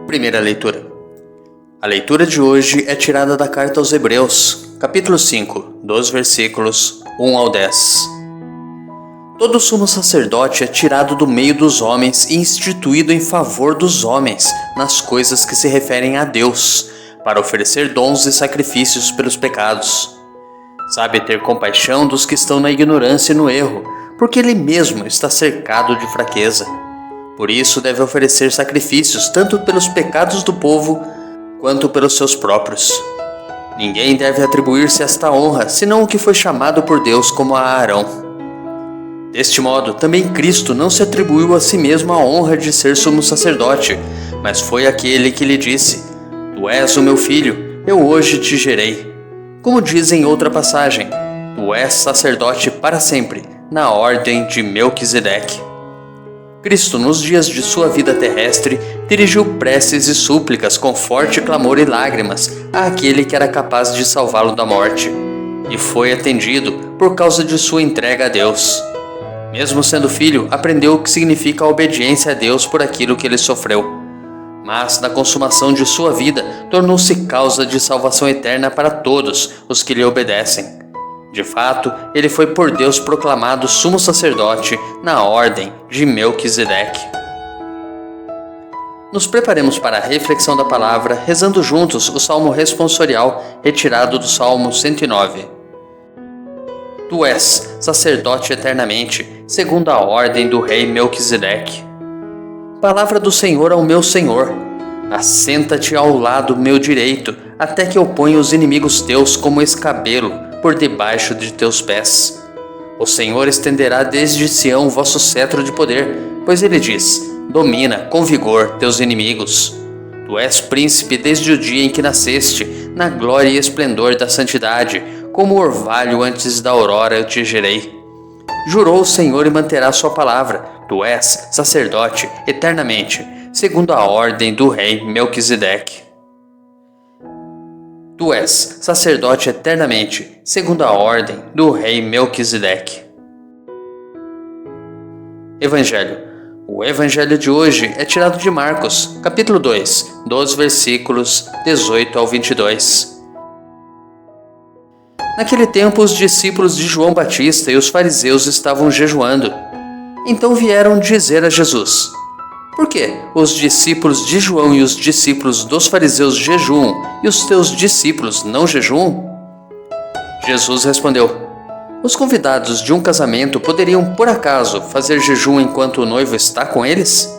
Primeira leitura. A leitura de hoje é tirada da carta aos Hebreus, capítulo 5, dos versículos 1 ao 10. Todo sumo sacerdote é tirado do meio dos homens e instituído em favor dos homens, nas coisas que se referem a Deus, para oferecer dons e sacrifícios pelos pecados. Sabe ter compaixão dos que estão na ignorância e no erro, porque ele mesmo está cercado de fraqueza. Por isso deve oferecer sacrifícios tanto pelos pecados do povo, quanto pelos seus próprios. Ninguém deve atribuir-se esta honra, senão o que foi chamado por Deus, como a Arão. Deste modo, também Cristo não se atribuiu a si mesmo a honra de ser sumo sacerdote, mas foi aquele que lhe disse: Tu és o meu filho, eu hoje te gerei. Como diz em outra passagem, tu és sacerdote para sempre, na ordem de Melquisedeque. Cristo, nos dias de sua vida terrestre, dirigiu preces e súplicas com forte clamor e lágrimas àquele que era capaz de salvá-lo da morte, e foi atendido por causa de sua entrega a Deus. Mesmo sendo filho, aprendeu o que significa a obediência a Deus por aquilo que ele sofreu. Mas, na consumação de sua vida, tornou-se causa de salvação eterna para todos os que lhe obedecem. De fato, ele foi por Deus proclamado sumo sacerdote na ordem de Melquisedeque. Nos preparemos para a reflexão da palavra, rezando juntos o salmo responsorial retirado do Salmo 109. Tu és sacerdote eternamente, segundo a ordem do rei Melquisedeque. Palavra do Senhor ao meu Senhor: assenta-te ao lado meu direito, até que eu ponha os inimigos teus como escabelo por debaixo de teus pés. O Senhor estenderá desde Sião o vosso cetro de poder, pois ele diz: domina com vigor teus inimigos. Tu és príncipe desde o dia em que nasceste, na glória e esplendor da santidade, como o orvalho antes da aurora eu te gerei. Jurou o Senhor e manterá sua palavra: tu és sacerdote eternamente, segundo a ordem do rei Melquisedeque. Tu és sacerdote eternamente, segundo a ordem do rei Melquisedeque. Evangelho. O evangelho de hoje é tirado de Marcos, capítulo 2, dos versículos 18 ao 22. Naquele tempo, os discípulos de João Batista e os fariseus estavam jejuando. Então vieram dizer a Jesus: por que os discípulos de João e os discípulos dos fariseus jejuam e os teus discípulos não jejuam? Jesus respondeu: os convidados de um casamento poderiam, por acaso, fazer jejum enquanto o noivo está com eles?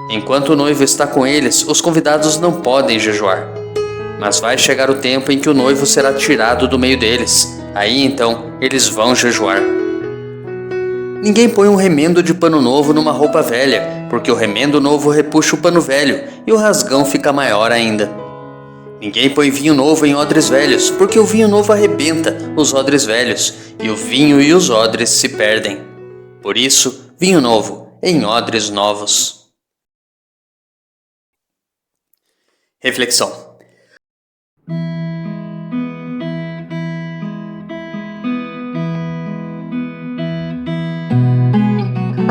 Enquanto o noivo está com eles, os convidados não podem jejuar. Mas vai chegar o tempo em que o noivo será tirado do meio deles. Aí então eles vão jejuar. Ninguém põe um remendo de pano novo numa roupa velha, porque o remendo novo repuxa o pano velho e o rasgão fica maior ainda. Ninguém põe vinho novo em odres velhos, porque o vinho novo arrebenta os odres velhos, e o vinho e os odres se perdem. Por isso, vinho novo em odres novos. Reflexão.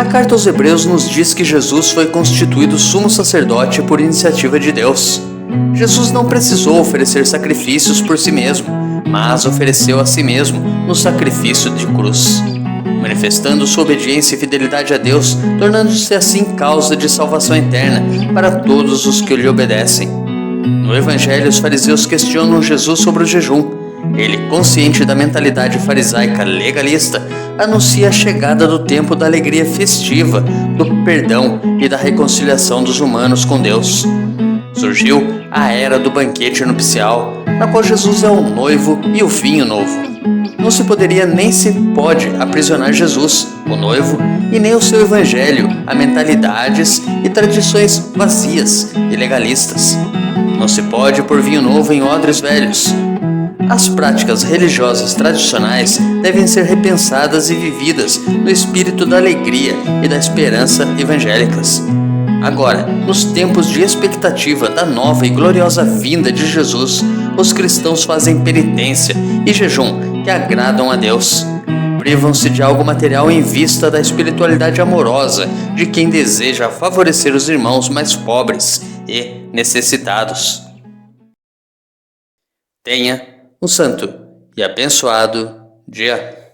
A carta aos Hebreus nos diz que Jesus foi constituído sumo sacerdote por iniciativa de Deus. Jesus não precisou oferecer sacrifícios por si mesmo, mas ofereceu a si mesmo no sacrifício de cruz, manifestando sua obediência e fidelidade a Deus, tornando-se assim causa de salvação eterna para todos os que lhe obedecem. No Evangelho, os fariseus questionam Jesus sobre o jejum. Ele, consciente da mentalidade farisaica legalista, anuncia a chegada do tempo da alegria festiva, do perdão e da reconciliação dos humanos com Deus. Surgiu a era do banquete nupcial, na qual Jesus é o noivo e o vinho novo. Não se poderia nem se pode aprisionar Jesus, o noivo, e nem o seu evangelho a mentalidades e tradições vazias e legalistas. Não se pode pôr vinho novo em odres velhos. As práticas religiosas tradicionais devem ser repensadas e vividas no espírito da alegria e da esperança evangélicas. Agora, nos tempos de expectativa da nova e gloriosa vinda de Jesus, os cristãos fazem penitência e jejum que agradam a Deus. privam-se de algo material em vista da espiritualidade amorosa de quem deseja favorecer os irmãos mais pobres e necessitados. Tenha um santo e abençoado dia.